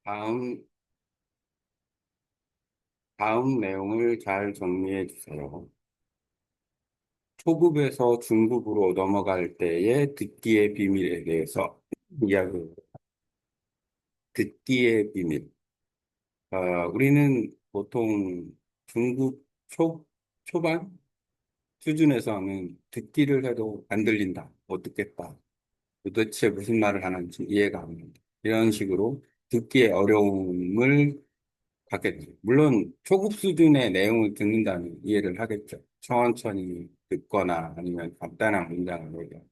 다음, 다음 내용을 잘 정리해 주세요. 초급에서 중급으로 넘어갈 때의 듣기의 비밀에 대해서 이야기, 듣기의 비밀. 우리는 보통 중급 초반 수준에서는 듣기를 해도 안 들린다, 못 듣겠다. 도대체 무슨 말을 하는지 이해가 안 된다. 이런 식으로 듣기의 어려움을 받겠죠. 물론 초급 수준의 내용을 듣는다면 이해를 하겠죠. 천천히 듣거나 아니면 간단한 문장을 외워.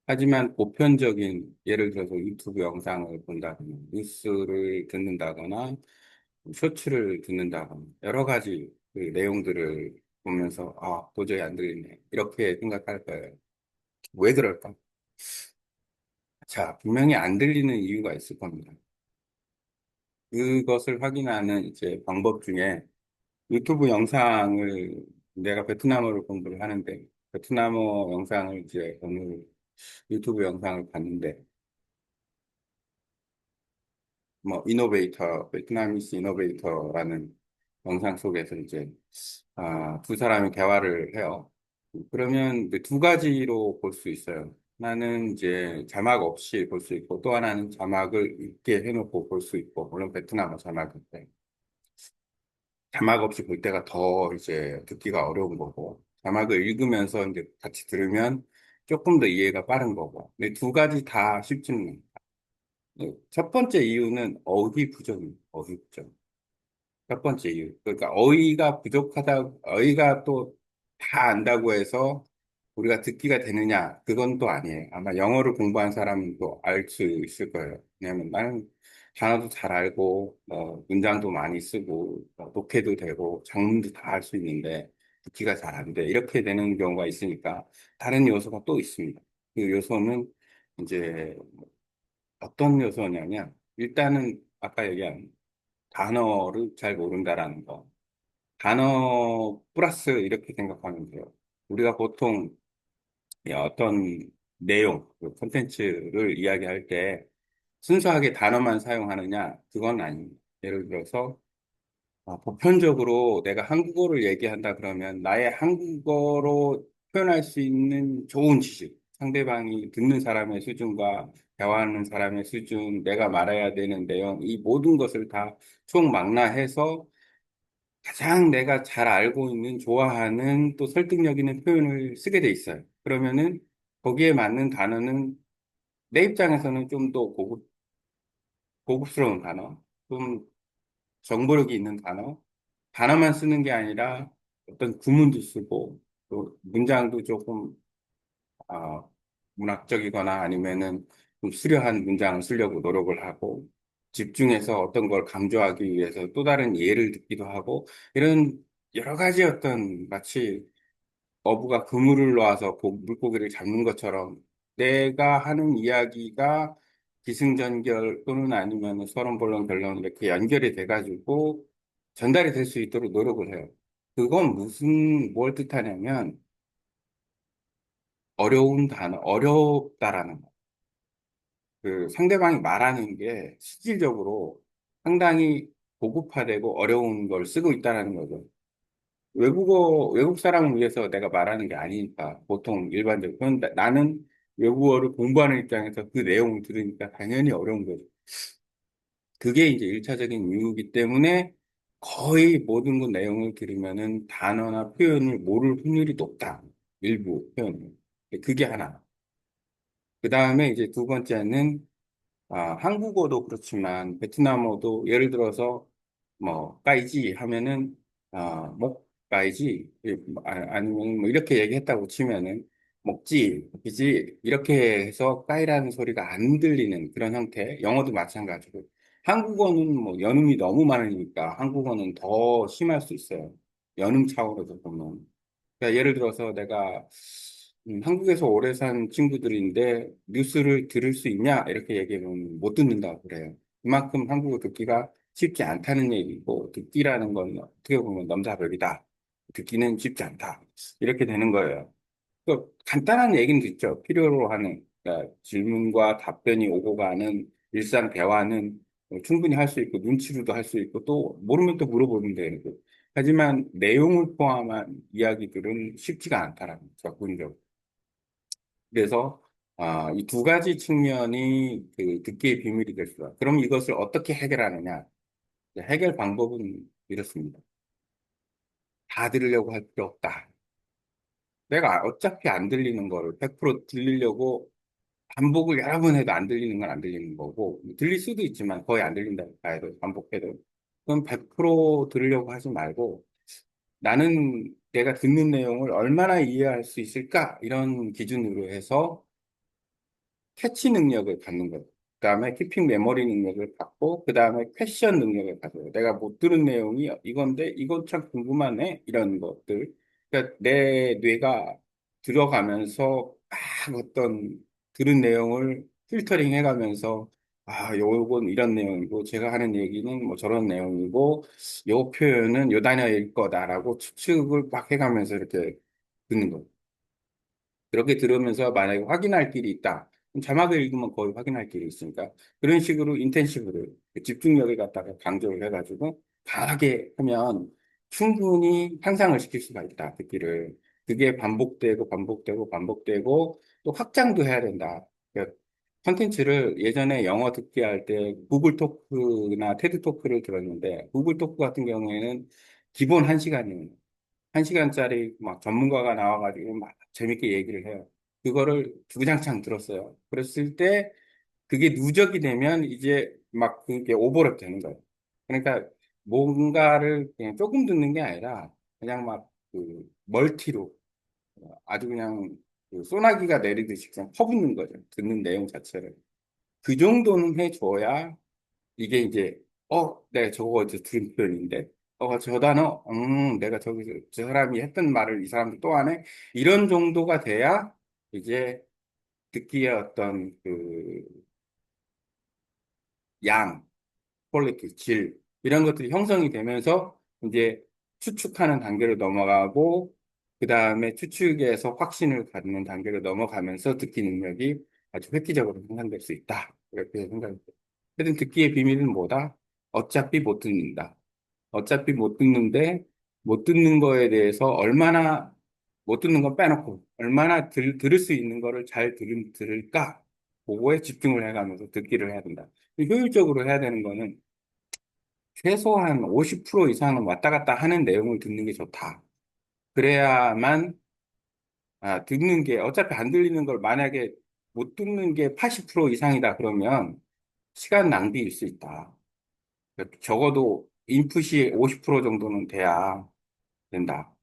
하지만 보편적인 예를 들어서 유튜브 영상을 본다거나 뉴스를 듣는다거나 쇼츠를 듣는다거나 여러 가지 그 내용들을 보면서 도저히 안 들리네 이렇게 생각할 거예요. 왜 그럴까? 자, 분명히 안 들리는 이유가 있을 겁니다. 그것을 확인하는 이제 방법 중에 유튜브 영상을 내가 베트남어를 공부를 하는데 베트남어 영상을 이제 오늘 유튜브 영상을 봤는데 뭐 이노베이터 베트나미스 이노베이터라는 영상 속에서 이제 두 사람이 대화를 해요. 그러면 이제 두 가지로 볼 수 있어요. 하나는 이제 자막 없이 볼 수 있고 또 하나는 자막을 있게 해놓고 볼 수 있고 물론 베트남어 자막인데 자막 없이 볼 때가 더 이제 듣기가 어려운 거고, 자막을 읽으면서 이제 같이 들으면 조금 더 이해가 빠른 거고. 근데 두 가지 다 쉽지는 않아요. 첫 번째 이유는 어휘 부족입니다. 어휘 부족. 첫 번째 이유. 그러니까 어휘가 또 다 안다고 해서 우리가 듣기가 되느냐? 그건 또 아니에요. 아마 영어를 공부한 사람은 또 알 수 있을 거예요. 왜냐하면 나는 단어도 잘 알고, 문장도 많이 쓰고, 독해도 되고, 작문도 다 할 수 있는데, 듣기가 잘 안 돼. 이렇게 되는 경우가 있으니까, 다른 요소가 또 있습니다. 그 요소는 이제 어떤 요소냐면, 일단은 아까 얘기한 단어를 잘 모른다라는 거. 단어 플러스 이렇게 생각하면 돼요. 우리가 보통 어떤 내용, 그 콘텐츠를 이야기할 때 순수하게 단어만 사용하느냐? 그건 아닙니다. 예를 들어서 보편적으로 내가 한국어를 얘기한다 그러면 나의 한국어로 표현할 수 있는 좋은 지식, 상대방이 듣는 사람의 수준과 대화하는 사람의 수준, 내가 말해야 되는 내용, 이 모든 것을 다 총망라해서 가장 내가 잘 알고 있는, 좋아하는 또 설득력 있는 표현을 쓰게 돼 있어요. 그러면은 거기에 맞는 단어는 내 입장에서는 좀 더 고급스러운 단어, 좀 정보력이 있는 단어, 단어만 쓰는 게 아니라 어떤 구문도 쓰고 또 문장도 조금 아, 문학적이거나 아니면은 좀 수려한 문장을 쓰려고 노력을 하고 집중해서 어떤 걸 강조하기 위해서 또 다른 예를 듣기도 하고 이런 여러 가지 어떤 마치 어부가 그물을 놓아서 물고기를 잡는 것처럼 내가 하는 이야기가 기승전결 또는 아니면 서론본론 결론 이렇게 연결이 돼가지고 전달이 될 수 있도록 노력을 해요. 그건 뭘 뜻하냐면 어려운 단어, 어렵다라는 거. 그 상대방이 말하는 게 실질적으로 상당히 고급화되고 어려운 걸 쓰고 있다는 거죠. 외국 사람을 위해서 내가 말하는 게 아니니까, 보통 일반적으로. 그런데 나는 외국어를 공부하는 입장에서 그 내용을 들으니까 당연히 어려운 거죠. 그게 이제 일차적인 이유이기 때문에 거의 모든 그 내용을 들으면은 단어나 표현을 모를 확률이 높다. 일부 표현을. 그게 하나. 그 다음에 이제 두 번째는 한국어도 그렇지만 베트남어도 예를 들어서 뭐 까이지 하면은 목 까이지 아니면 뭐 이렇게 얘기했다고 치면은 먹지 먹지 이렇게 해서 까이라는 소리가 안 들리는 그런 형태. 영어도 마찬가지고 한국어는 뭐 연음이 너무 많으니까 한국어는 더 심할 수 있어요. 연음 차원에서 보면. 그러니까 예를 들어서 내가 한국에서 오래 산 친구들인데 뉴스를 들을 수 있냐? 이렇게 얘기하면 못 듣는다고 그래요. 그만큼 한국어 듣기가 쉽지 않다는 얘기고 듣기라는 건 어떻게 보면 넘사벽이다. 듣기는 쉽지 않다. 이렇게 되는 거예요. 그 간단한 얘기는 듣죠. 필요로 하는 그러니까 질문과 답변이 오고 가는 일상 대화는 충분히 할 수 있고, 눈치로도 할 수 있고, 또 모르면 또 물어보면 되고. 하지만 내용을 포함한 이야기들은 쉽지가 않다라는 거죠, 접근적으로. 그래서 이 두 가지 측면이 그 듣기의 비밀이 될 수다. 그럼 이것을 어떻게 해결하느냐? 해결 방법은 이렇습니다. 다 들으려고 할 필요 없다. 내가 어차피 안 들리는 거를 100% 들리려고 반복을 여러 번 해도 안 들리는 건 안 들리는 거고, 들릴 수도 있지만 거의 안 들린다고 봐야 돼, 반복해도. 그럼 100% 들으려고 하지 말고, 나는 내가 듣는 내용을 얼마나 이해할 수 있을까? 이런 기준으로 해서 캐치 능력을 갖는 거예요. 그다음에 키핑 메모리 능력을 갖고 그다음에 퀘션 능력을 가져요. 내가 못 들은 내용이 이건데 이건 참 궁금하네 이런 것들. 그러니까 내 뇌가 들어가면서 막 어떤 들은 내용을 필터링 해가면서 요건 이런 내용이고 제가 하는 얘기는 뭐 저런 내용이고 요 표현은 요 단어일 거다라고 추측을 막 해가면서 이렇게 듣는 거예요. 그렇게 들으면서 만약에 확인할 길이 있다. 그럼 자막을 읽으면 거의 확인할 길이 있으니까 그런 식으로 인텐시브를 집중력을 갖다가 강조를 해가지고 강하게 하면 충분히 향상을 시킬 수가 있다. 듣기를. 그게 반복되고 반복되고 반복되고 또 확장도 해야 된다. 그러니까 컨텐츠를 예전에 영어 듣기 할 때 구글 토크나 테드 토크를 들었는데 구글 토크 같은 경우에는 기본 1시간이에요. 1시간짜리 막 전문가가 나와가지고 막 재밌게 얘기를 해요. 그거를 주구장창 들었어요. 그랬을 때 그게 누적이 되면 이제 막 그게 오버랩 되는 거예요. 그러니까 뭔가를 그냥 조금 듣는 게 아니라 그냥 막 그 멀티로 아주 그냥 그 소나기가 내리듯이 그냥 퍼붓는 거죠. 듣는 내용 자체를. 그 정도는 해줘야 이게 이제, 내가 저거 어제 들은 표현인데, 저 단어, 내가 저기서, 저 사람이 했던 말을 이 사람도 또 하네? 이런 정도가 돼야 이제 듣기의 어떤 그 양, 퀄리티, 질, 이런 것들이 형성이 되면서 이제 추측하는 단계로 넘어가고, 그 다음에 추측에서 확신을 갖는 단계로 넘어가면서 듣기 능력이 아주 획기적으로 향상될 수 있다. 이렇게 생각합니다. 하여튼 듣기의 비밀은 뭐다? 어차피 못 듣는다. 어차피 못 듣는데 못 듣는 거에 대해서 얼마나 못 듣는 건 빼놓고 얼마나 들을 수 있는 거를 잘 들을까? 그거에 집중을 해가면서 듣기를 해야 된다. 효율적으로 해야 되는 거는 최소한 50% 이상은 왔다 갔다 하는 내용을 듣는 게 좋다. 그래야만 듣는 게 어차피 안 들리는 걸 만약에 못 듣는 게 80% 이상이다 그러면 시간 낭비일 수 있다. 적어도 인풋이 50% 정도는 돼야 된다.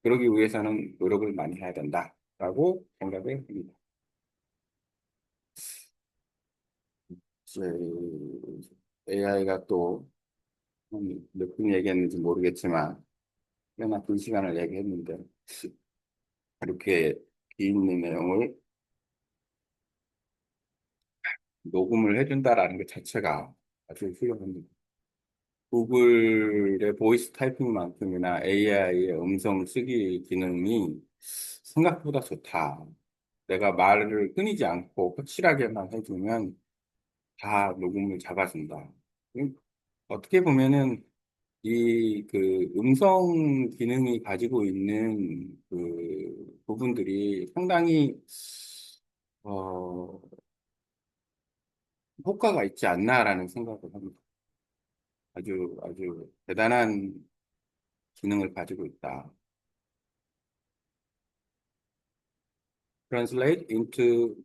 그러기 위해서는 노력을 많이 해야 된다라고 생각을 합니다. AI가 또 몇 분 얘기했는지 모르겠지만 꽤나 긴 시간을 얘기했는데 이렇게 긴 내용을 녹음을 해준다라는 것 자체가 아주 훌륭합니다. 구글의 보이스 타이핑만큼이나 AI의 음성 쓰기 기능이 생각보다 좋다. 내가 말을 끊이지 않고 확실하게만 해주면 다 녹음을 잡아준다. 어떻게 보면은 이 그 음성 기능이 가지고 있는 그 부분들이 상당히 어, 효과가 있지 않나라는 생각을 합니다. 아주 아주 대단한 기능을 가지고 있다. Translate into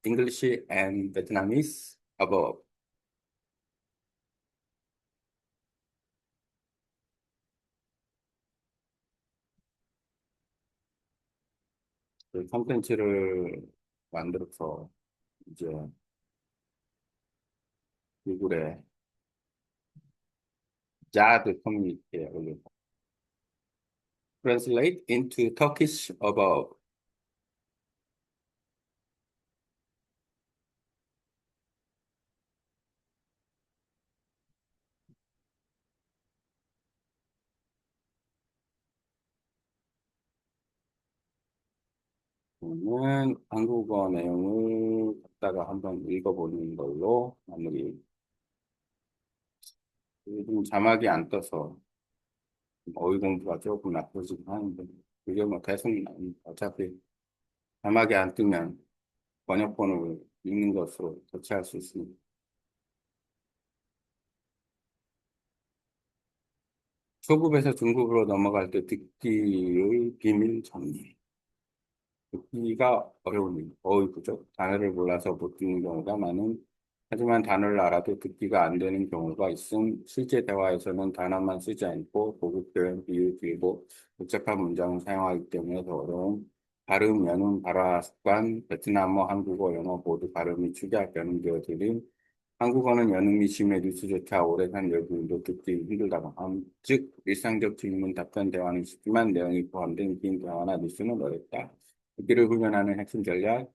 English and Vietnamese above. 그 콘텐츠를 만들어서 이제 구글에 자드 커뮤니티에 올리고 Translate into Turkish above. 저는 한국어 내용을 갖다가 한번 읽어보는 걸로 마무리 요즘 자막이 안 떠서 어휘 공부가 조금 나쁘긴 하는데, 그게 뭐 대승, 어차피 자막이 안 뜨면 번역본을 읽는 것으로 대체할 수 있으니. 초급에서 중급으로 넘어갈 때 듣기의 비밀 정리. 듣기가 어려운 일, 어휘 부족, 단어를 몰라서 못 듣는 경우가 많은, 하지만 단어를 알아도 듣기가 안 되는 경우가 있음. 실제 대화에서는 단어만 쓰지 않고 고급 표현, 비유, 길고 복잡한 문장을 사용하기 때문에 더 어려운 발음, 연음, 발화 습관, 베트남어, 한국어, 영어 모두 발음이 축약, 변형되어 들린 한국어는 연음이 심해 뉴스조차 오래 산 외국인도 듣기 힘들다고 함. 즉, 일상적 질문, 답변, 대화는 쉽지만 내용이 포함된 긴 대화나 뉴스는 어렵다. 듣기를 훈련하는 핵심 전략,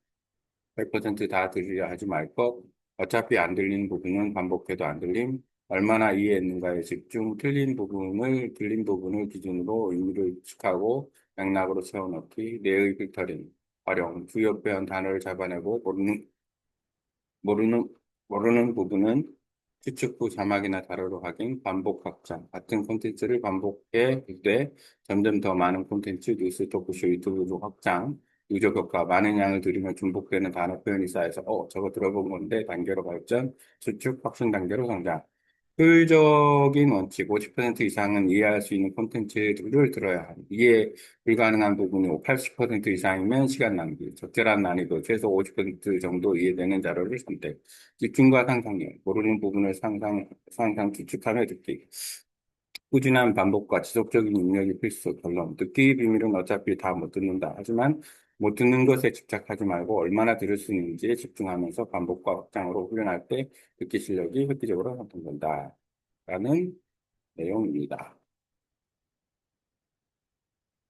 100%다 들으려 하지 말 것, 어차피 안 들리는 부분은 반복해도 안 들림, 얼마나 이해했는가에 집중, 들린 부분을 기준으로 의미를 추측하고 맥락으로 채워넣기, 뇌의 필터링, 활용, 주요 표현 단어를 잡아내고 모르는, 모르는 부분은 추측 후 자막이나 자료로 확인, 반복 확장. 같은 콘텐츠를 반복해 볼 때 점점 더 많은 콘텐츠, 뉴스, 토크쇼, 유튜브로 확장. 누적 효과, 많은 양을 들이면 중복되는 단어 표현이 쌓여서, 저거 들어본 건데, 단계로 발전, 추측, 확신 단계로 성장. 효율적인 원칙, 50% 이상은 이해할 수 있는 콘텐츠를 들어야 합니다. 이해 불가능한 부분이 80% 이상이면 시간 낭비, 적절한 난이도, 최소 50% 정도 이해되는 자료를 선택, 집중과 상상력, 모르는 부분을 추측하며 듣기, 꾸준한 반복과 지속적인 입력이 필수, 결론, 듣기 비밀은 어차피 다 못 듣는다. 하지만 못 듣는 것에 집착하지 말고 얼마나 들을 수 있는지에 집중하면서 반복과 확장으로 훈련할 때 듣기 실력이 획기적으로 향상된다. 라는 내용입니다.